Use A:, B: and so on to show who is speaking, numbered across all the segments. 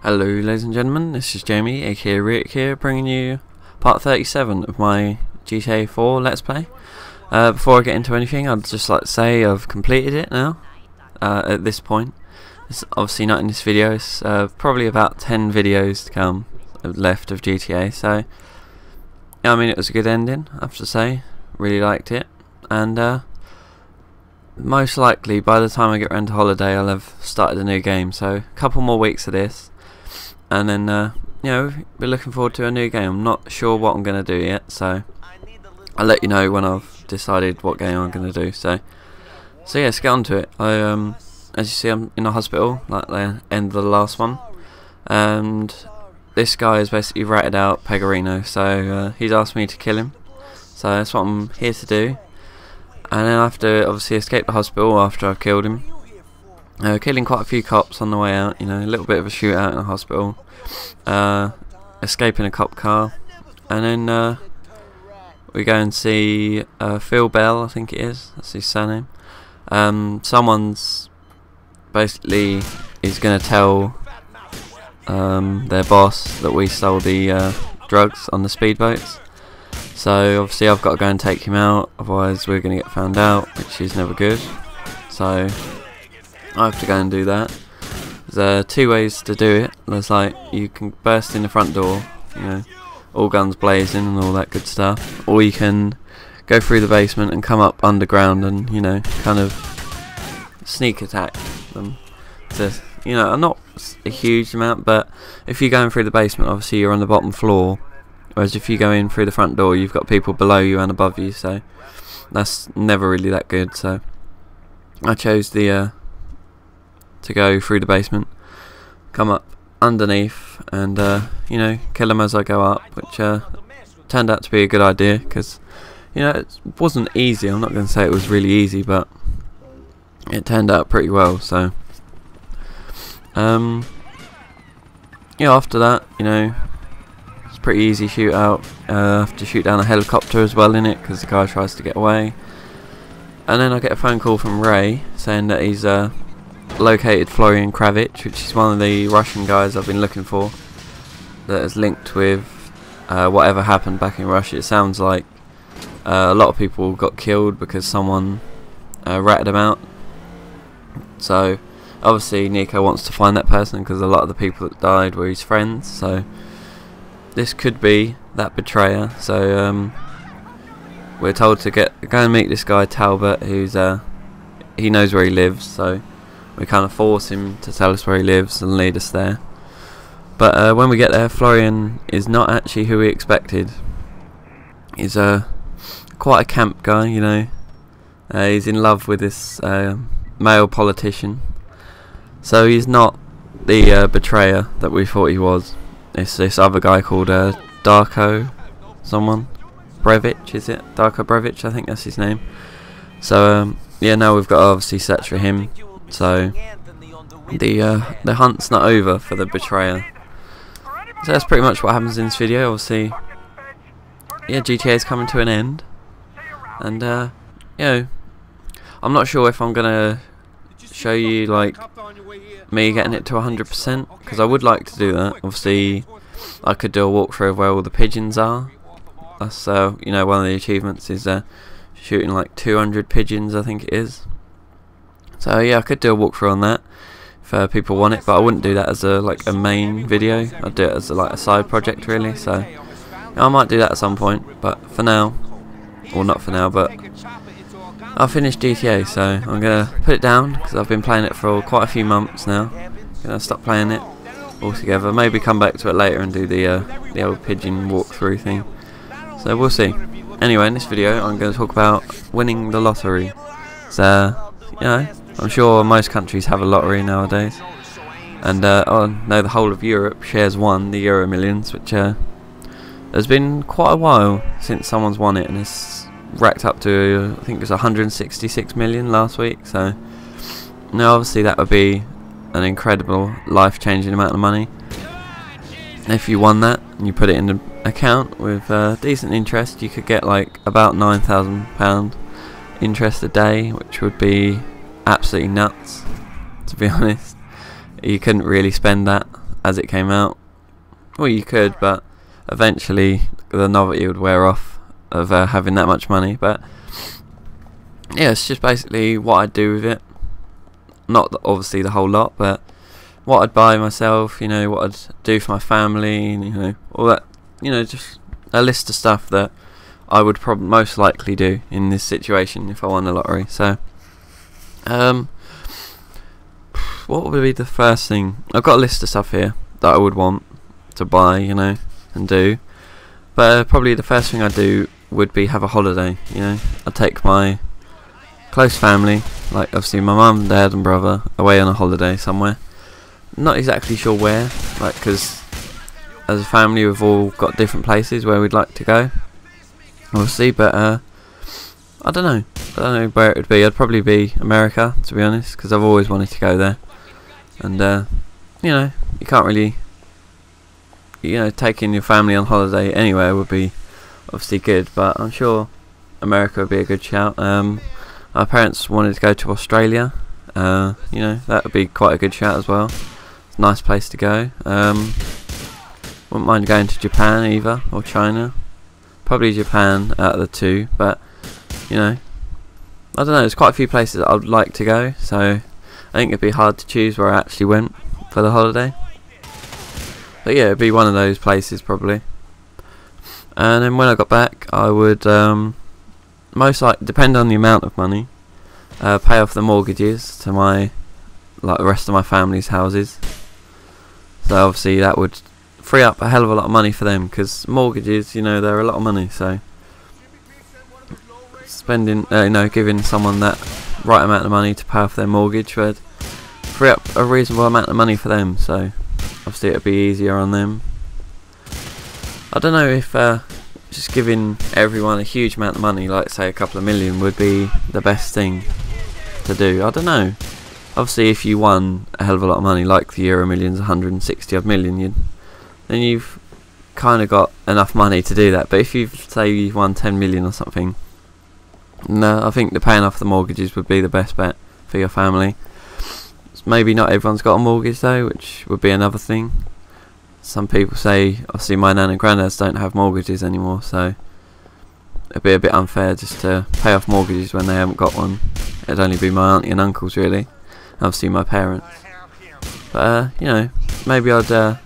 A: Hello ladies and gentlemen, this is Jamie aka Rick here, bringing you part 37 of my GTA4 Let's Play. Before I get into anything, I'd just like to say I've completed it now, at this point. It's obviously not in this video, it's probably about 10 videos to come left of GTA, so yeah, I mean it was a good ending, I have to say, really liked it, and most likely by the time I get around to holiday I'll have started a new game, so a couple more weeks of this. And then, you know, we're looking forward to a new game. I'm not sure what I'm going to do yet, so I'll let you know when I've decided what game I'm going to do. So yeah, let's get on to it. As you see, I'm in a hospital, like the end of the last one. And this guy is basically ratted out Pegorino, so he's asked me to kill him. So that's what I'm here to do. And then I have to obviously escape the hospital after I've killed him. Killing quite a few cops on the way out, you know, a little bit of a shootout in the hospital, escaping a cop car, and then we go and see Phil Bell, I think it is, that's his surname. Someone's basically is going to tell their boss that we stole the drugs on the speedboats, so obviously I've got to go and take him out, otherwise we're going to get found out, which is never good, so I have to go and do that. There's two ways to do it. There's like, you can burst in the front door, you know, all guns blazing and all that good stuff, or you can go through the basement and come up underground and, you know, kind of sneak attack them. To, you know, not a huge amount, but if you're going through the basement, obviously you're on the bottom floor, whereas if you go in through the front door, you've got people below you and above you, so that's never really that good. So I chose the to go through the basement, come up underneath, and you know, kill them as I go up, which turned out to be a good idea, because, you know, it wasn't easy. I'm not going to say it was really easy, but it turned out pretty well. So yeah, after that, you know, it's a pretty easy shootout. I have to shoot down a helicopter as well in it, because the guy tries to get away, and then I get a phone call from Ray saying that he's located Florian Kravich, which is one of the Russian guys I've been looking for, that is linked with whatever happened back in Russia. It sounds like a lot of people got killed because someone ratted them out, so obviously Nico wants to find that person, because a lot of the people that died were his friends, so this could be that betrayer. So we're told to go and meet this guy Talbot, who's he knows where he lives, so we kind of force him to tell us where he lives and lead us there. But when we get there, Florian is not actually who we expected. He's quite a camp guy, you know. He's in love with this male politician. So he's not the betrayer that we thought he was. It's this other guy called Darko someone. Brevich, is it? Darko Brevich, I think that's his name. So yeah, now we've got to obviously search for him. So the hunt's not over for the betrayer. So that's pretty much what happens in this video. Obviously, yeah, GTA is coming to an end, and you know, I'm not sure if I'm gonna show you like me getting it to 100%, because I would like to do that. Obviously, I could do a walkthrough of where all the pigeons are. That's you know, one of the achievements is shooting like 200 pigeons, I think it is. So yeah, I could do a walkthrough on that if people want it, but I wouldn't do that as a main video. I'd do it as a side project really. So yeah, I might do that at some point, but for now, or not for now, but I'll finish GTA. So I'm gonna put it down, because I've been playing it for quite a few months now. Gonna stop playing it altogether. Maybe come back to it later and do the old pigeon walkthrough thing. So we'll see. Anyway, in this video, I'm going to talk about winning the lottery. So you know, I'm sure most countries have a lottery nowadays, and oh no, the whole of Europe shares one, the Euro Millions, which has been quite a while since someone's won it, and it's racked up to, I think it was 166 million last week. So now obviously that would be an incredible, life-changing amount of money. If you won that and you put it in an account with decent interest, you could get like about £9,000 interest a day, which would be absolutely nuts, to be honest. You couldn't really spend that as it came out. Well, you could, but eventually the novelty would wear off of having that much money. But yeah, it's just basically what I'd do with it. Not obviously the whole lot, but what I'd buy myself, you know, what I'd do for my family, you know, all that, you know, just a list of stuff that I would most likely do in this situation if I won the lottery. So, what would be the first thing? I've got a list of stuff here that I would want to buy, you know, and do. But probably the first thing I'd do would be have a holiday, you know. I'd take my close family, like obviously my mum, dad and brother, away on a holiday somewhere. Not exactly sure where, like, because as a family we've all got different places where we'd like to go, obviously, but I don't know where it would be. I'd probably be America, to be honest, because I've always wanted to go there. And you know, you can't really, you know, taking your family on holiday anywhere would be obviously good, but I'm sure America would be a good shout. Our parents wanted to go to Australia, you know, that would be quite a good shout as well. It's a nice place to go. Wouldn't mind going to Japan either, or China. Probably Japan out of the two, but you know, I don't know, there's quite a few places that I'd like to go, so I think it'd be hard to choose where I actually went for the holiday. But yeah, it'd be one of those places probably. And then when I got back, I would most likely, depend on the amount of money, pay off the mortgages to my, like, the rest of my family's houses. So obviously that would free up a hell of a lot of money for them, because mortgages, you know, they're a lot of money. So spending, you know, giving someone that right amount of money to pay off their mortgage would free up a reasonable amount of money for them. So obviously it would be easier on them. I don't know if just giving everyone a huge amount of money, like say a couple of million, would be the best thing to do. I don't know. Obviously if you won a hell of a lot of money, like the Euro Millions, 160 odd million, then you've kind of got enough money to do that. But if you say you've won 10 million or something, no, I think the paying off the mortgages would be the best bet for your family. Maybe not everyone's got a mortgage though, which would be another thing. Some people say, obviously my nan and granddads don't have mortgages anymore, so it'd be a bit unfair just to pay off mortgages when they haven't got one. It'd only be my auntie and uncles really, obviously my parents. But you know, maybe I'd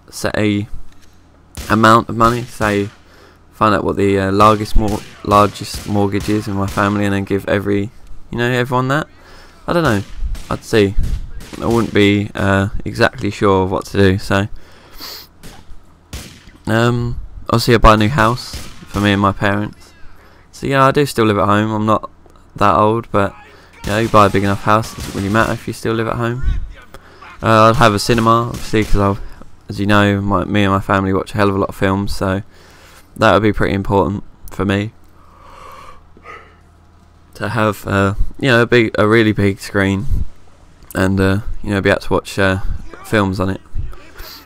A: set a amount of money, say find out what the largest mortgage is in my family, and then give everyone that. I don't know, I'd see. I wouldn't be exactly sure of what to do, so obviously I buy a new house for me and my parents. So yeah, I do still live at home. I'm not that old, but you know, you buy a big enough house, it doesn't really matter if you still live at home. I'd have a cinema, obviously, because as you know, me and my family watch a hell of a lot of films, so that would be pretty important for me to have you know, a really big screen, and you know, be able to watch films on it.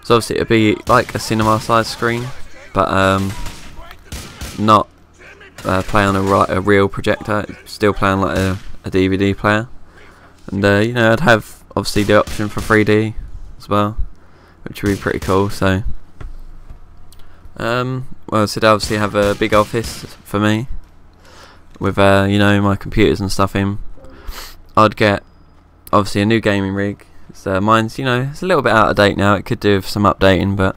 A: So obviously it'd be like a cinema size screen, but not play on a real projector. It'd still play on like a DVD player, and you know, I'd have obviously the option for 3D as well, which would be pretty cool. So well, so I'd obviously have a big office for me with you know, my computers and stuff in. I'd get obviously a new gaming rig. So mine's, you know, it's a little bit out of date now. It could do with some updating, but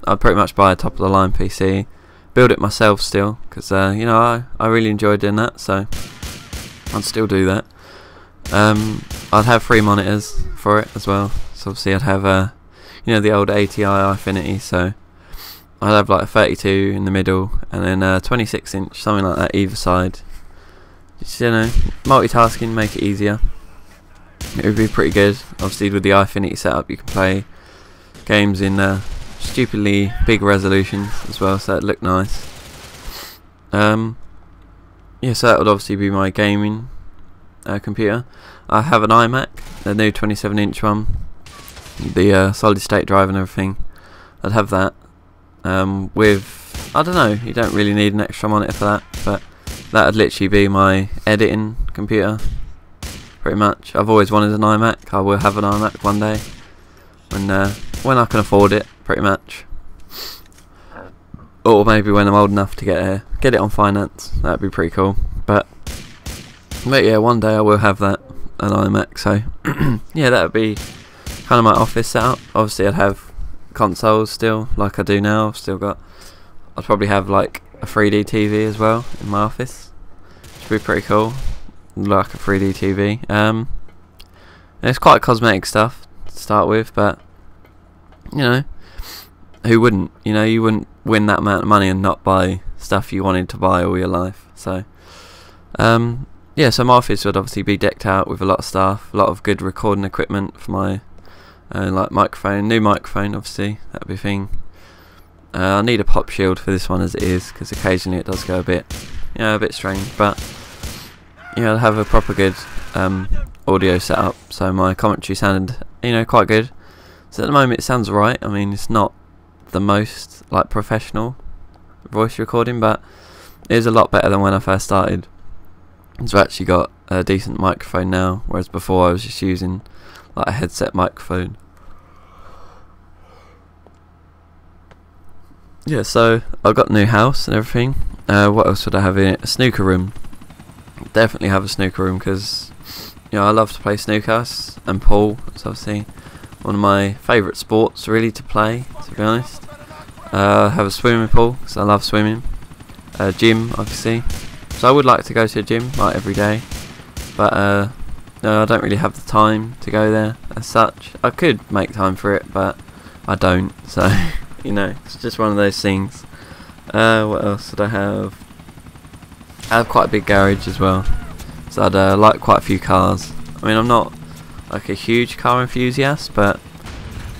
A: I'd pretty much buy a top of the line PC, build it myself still, because you know, I really enjoy doing that, so I'd still do that. I'd have 3 monitors for it as well. So obviously I'd have you know, the old ATI Infinity, so I'd have like a 32 in the middle, and then 26-inch, something like that either side. Just, you know, multitasking, make it easier. It would be pretty good. Obviously with the Infinity setup, you can play games in stupidly big resolutions as well, so it'd look nice. Yeah, so that would obviously be my gaming computer. I have an iMac, the new 27-inch one, the solid state drive and everything. I'd have that with, I don't know, you don't really need an extra monitor for that, but that would literally be my editing computer, pretty much. I've always wanted an iMac. I will have an iMac one day
B: when I can afford it, pretty much. Or maybe when I'm old enough to get it on finance. That'd be pretty cool. But yeah, one day I will have that, an iMac. So yeah, that would be kind of my office setup. Obviously, I'd have consoles still, like I do now. I'd probably have like a 3D TV as well in my office, which would be pretty cool. Like a 3D TV. It's quite cosmetic stuff to start with, but you know, who wouldn't? You know, you wouldn't win that amount of money and not buy stuff you wanted to buy all your life. So yeah, so my office would obviously be decked out with a lot of stuff, a lot of good recording equipment for my like microphone, new microphone obviously, that'd be a thing. I need a pop shield for this one as it is, because occasionally it does go a bit strange, but yeah, I'll have a proper good audio setup, so my commentary sounded, quite good. So at the moment it sounds right. I mean, it's not the most like professional voice recording, but it is a lot better than when I first started. So I've actually got a decent microphone now, whereas before I was just using like a headset microphone. Yeah, so I've got a new house and everything. What else would I have in it? A snooker room. Definitely have a snooker room, because I love to play snooker, and pool. It's obviously one of my favourite sports really to play, to be honest. I have a swimming pool, because I love swimming. A gym, obviously. So I would like to go to a gym like every day, but no, I don't really have the time to go there as such. I could make time for it, but I don't. So it's just one of those things. What else did I have? I have quite a big garage as well, so I'd like quite a few cars. I mean, I'm not like a huge car enthusiast, but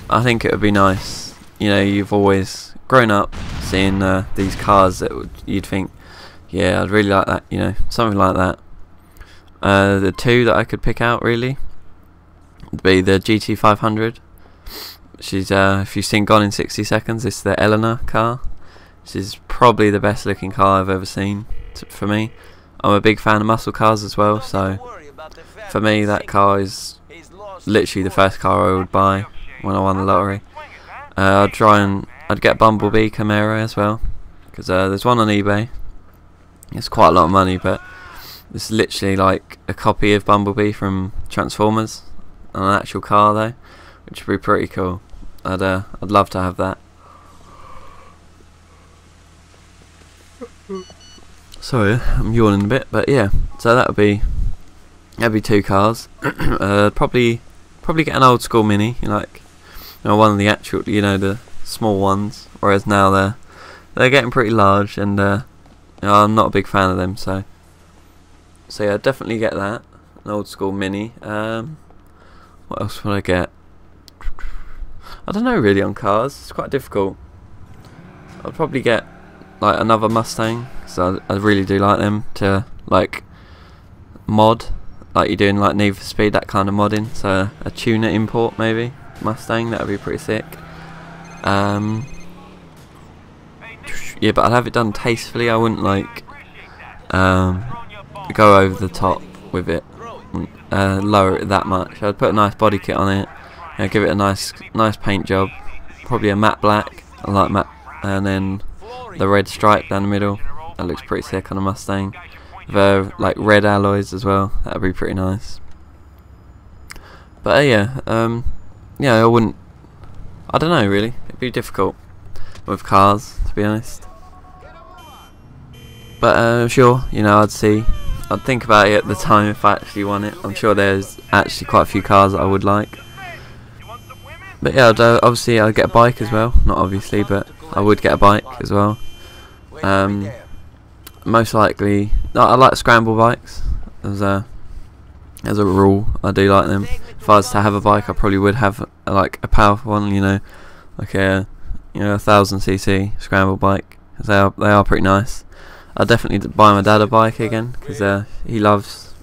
B: I think it would be nice. You've always grown up seeing these cars that you'd think, yeah, I'd really like that, something like that. The two that I could pick out really would be the GT500. She's if you've seen Gone in 60 Seconds, it's the Eleanor car. This is probably the best looking car I've ever seen for me. I'm a big fan of muscle cars as well, so for me that car is literally the first car I would buy when I won the lottery. I'd get Bumblebee Camaro as well, because there's one on eBay. It's quite a lot of money, but it's literally like a copy of Bumblebee from Transformers, an actual car though, which would be pretty cool. I'd love to have that. Sorry, I'm yawning a bit, but yeah. So that'd be two cars. Probably get an old school Mini, one of the actual, the small ones. Whereas now they're getting pretty large, and I'm not a big fan of them. So yeah, definitely get that, an old school Mini. What else would I get? I don't know really on cars. It's quite difficult. I'd probably get like another Mustang, so I really do like them to like mod, like you're doing like Need for Speed, that kind of modding. So a tuner import maybe Mustang, that would be pretty sick. Yeah, but I'd have it done tastefully. I wouldn't like go over the top with it, lower it that much. I'd put a nice body kit on it, give it a nice paint job, probably a matte black. I like matte, and then the red stripe down the middle. That looks pretty sick on a Mustang. With like red alloys as well. That would be pretty nice. But yeah, I wouldn't. I don't know really. It'd be difficult with cars, to be honest. But sure, I'd think about it at the time if I actually won it. I'm sure there's actually quite a few cars that I would like. But yeah, obviously I'd get a bike as well. Not obviously, but I would get a bike as well. Most likely, I like scramble bikes. As a rule, I do like them. If I was to have a bike, I probably would have like a powerful one, like a 1000cc scramble bike. They are pretty nice. I'd definitely buy my dad a bike again, because he loves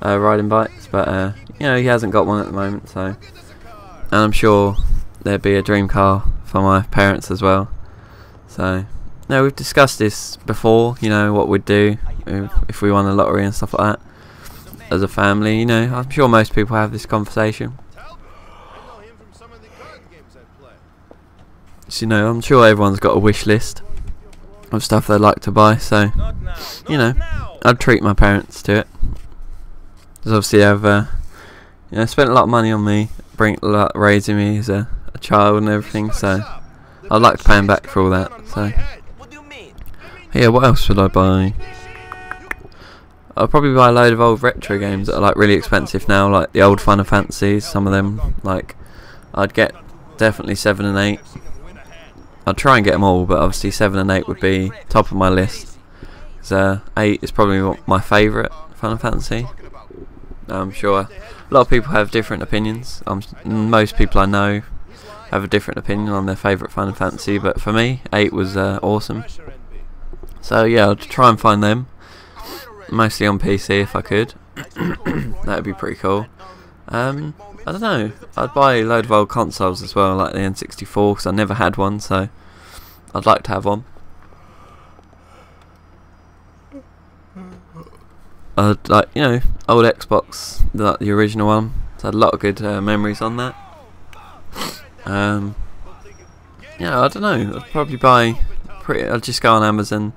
B: riding bikes, but he hasn't got one at the moment. So, and I'm sure there'd be a dream car for my parents as well. So, we've discussed this before. What we'd do if we won the lottery and stuff like that as a family. I'm sure most people have this conversation. So, you know, I'm sure everyone's got a wish list of stuff they'd like to buy, so, you know, I'd treat my parents to it. Because obviously they've, you know, spent a lot of money on me, raising me as a child and everything, so I'd like to pay them back for all that. So, yeah, what else would I buy? I'll probably buy a load of old retro games that are like really expensive now, like the old Final Fantasies. Some of them, like, I'd get definitely 7 and 8. I'd try and get them all, but obviously 7 and 8 would be top of my list. So 8 is probably my favourite Final Fantasy. I'm sure a lot of people have different opinions. Most people I know have a different opinion on their favourite Final Fantasy, but for me, 8 was awesome. So yeah, I'd try and find them. Mostly on PC if I could. That would be pretty cool. I don't know. I'd buy a load of old consoles as well, like the N64, because I never had one, so I'd like to have one. I'd like, you know, old Xbox, like the original one. So I had a lot of good memories on that. Yeah, I don't know. I'd probably buy. I'd just go on Amazon.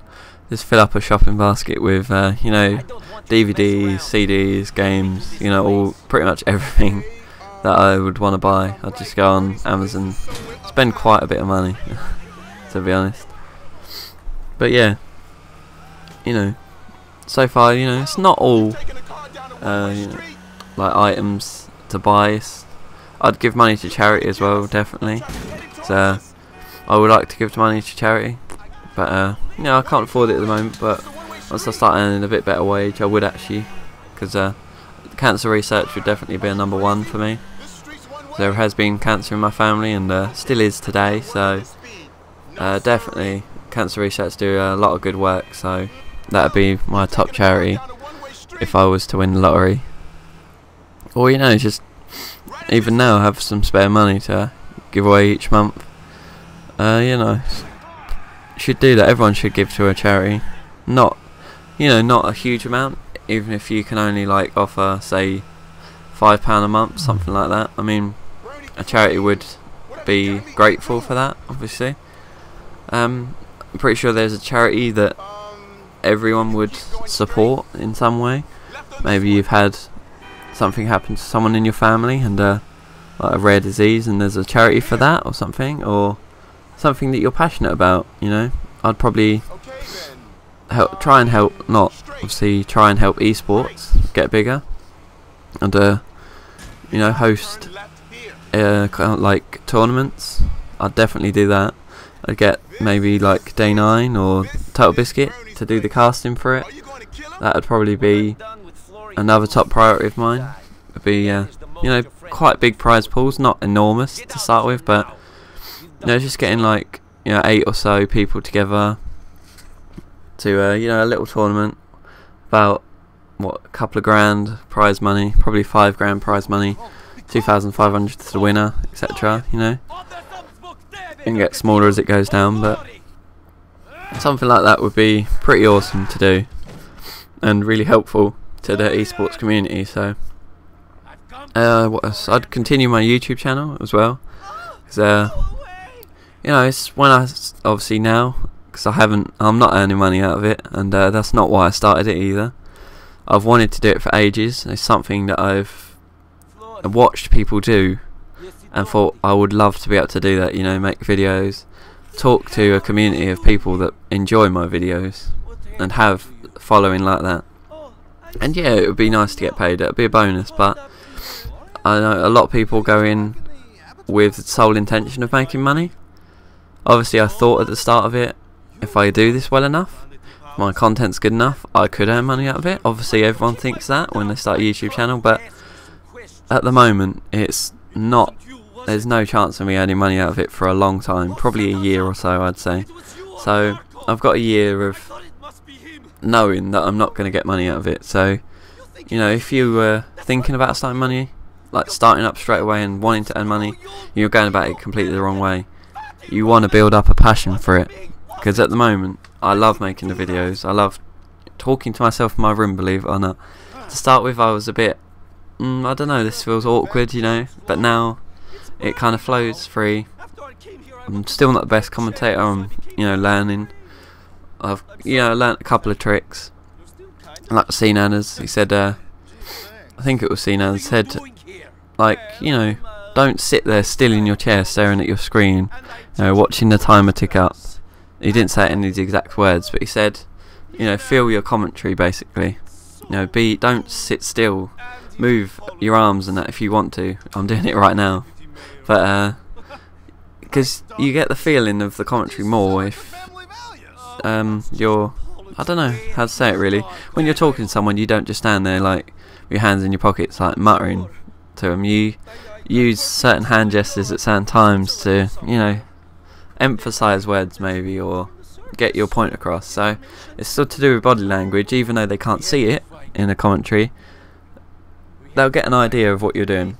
B: Just fill up a shopping basket with, you know, DVDs, CDs, games, you know, all pretty much everything that I would want to buy. I'd just go on Amazon, spend quite a bit of money, to be honest. But yeah, you know, so far, you know, it's not all, you know, like items to buy. I'd give money to charity as well, definitely. So I would like to give money to charity. But, you know, I can't afford it at the moment, but once I start earning a bit better wage, I would actually, because cancer research would definitely be a #1 for me. There has been cancer in my family, and still is today, so definitely cancer research do a lot of good work, so that would be my top charity if I was to win the lottery. Or, you know, just, even now, have some spare money to give away each month. You know, should do that. Everyone should give to a charity. Not, you know, not a huge amount. Even if you can only like offer, say, £5 a month, something like that. I mean, a charity would be grateful for that, obviously. I'm pretty sure there's a charity that everyone would support in some way. Maybe you've had something happen to someone in your family, and like a rare disease, and there's a charity for that or something, or something that you're passionate about, you know. I'd probably try and help esports get bigger, and you know, host kind of like tournaments. I'd definitely do that. I'd get maybe like Day 9 or Total Biscuit to do the casting for it. That would probably be another top priority of mine. It'd be you know, quite big prize pools, not enormous to start with, but you know, just getting like, you know, 8 or so people together to you know, a little tournament, about what, a couple of grand prize money, probably £5 prize money, 2,500 to the winner, etc. You know, it can get smaller as it goes down, but something like that would be pretty awesome to do, and really helpful to the esports community. So what else? I'd continue my YouTube channel as well, because you know, it's when I obviously now, because I'm not earning money out of it, and that's not why I started it either. I've wanted to do it for ages. It's something that I've watched people do and thought I would love to be able to do that, you know, make videos, talk to a community of people that enjoy my videos and have a following like that. And yeah, it would be nice to get paid. It would be a bonus, but I know a lot of people go in with the sole intention of making money. Obviously, I thought at the start of it, if I do this well enough, if my content's good enough, I could earn money out of it. Obviously, everyone thinks that when they start a YouTube channel, but at the moment, it's not. There's no chance of me earning money out of it for a long time, probably a year or so, I'd say. So I've got a year of knowing that I'm not going to get money out of it. So, you know, if you were thinking about starting up straight away and wanting to earn money, you're going about it completely the wrong way. You want to build up a passion for it, because at the moment I love making the videos. I love talking to myself in my room, believe it or not. To start with, I was a bit I don't know, this feels awkward, you know, but now it kind of flows free. I'm still not the best commentator. I'm, learning. I've, learnt a couple of tricks. Like Cnanners, he said, I think it was Cnanners, said, like, don't sit there still in your chair staring at your screen, watching the timer tick up. He didn't say it in these exact words, but he said, feel your commentary, basically. Don't sit still. Move your arms and that if you want to. I'm doing it right now. But, because you get the feeling of the commentary more if, you're, I don't know how to say it really. When you're talking to someone, you don't just stand there like with your hands in your pockets, like muttering to them. You use certain hand gestures at certain times to, emphasize words maybe, or get your point across. So it's still to do with body language, even though they can't see it in the commentary. They'll get an idea of what you're doing.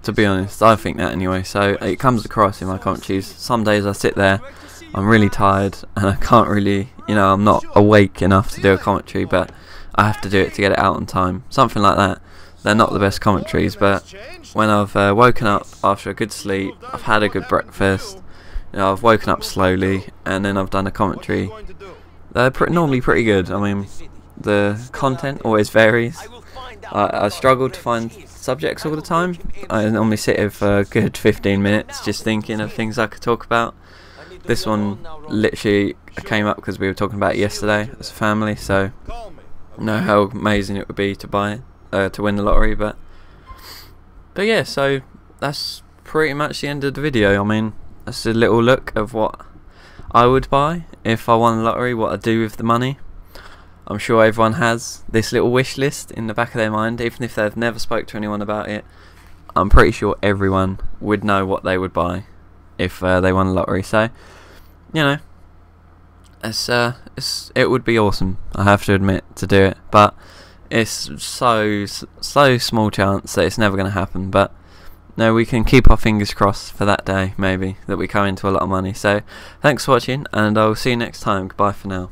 B: To be honest, I think that anyway. So it comes across in my commentaries. Some days I sit there, I'm really tired, and I can't really, I'm not awake enough to do a commentary, but I have to do it to get it out on time. Something like that. They're not the best commentaries, but when I've woken up after a good sleep, I've had a good breakfast, I've woken up slowly, and then I've done a commentary, they're normally pretty good. I mean, the content always varies. I struggle to find subjects all the time. I normally sit here for a good 15 minutes just thinking of things I could talk about. This one literally came up because we were talking about it yesterday as a family, so I know how amazing it would be to buy it, to win the lottery. But yeah, so that's pretty much the end of the video. I mean, that's a little look of what I would buy if I won the lottery, what I'd do with the money. I'm sure everyone has this little wish list in the back of their mind, even if they've never spoke to anyone about it. I'm pretty sure everyone would know what they would buy if they won the lottery. So, it would be awesome, I have to admit, to do it. But it's so small chance that it's never going to happen. But no, we can keep our fingers crossed for that day, maybe, that we come into a lot of money. So, thanks for watching, and I'll see you next time. Goodbye for now.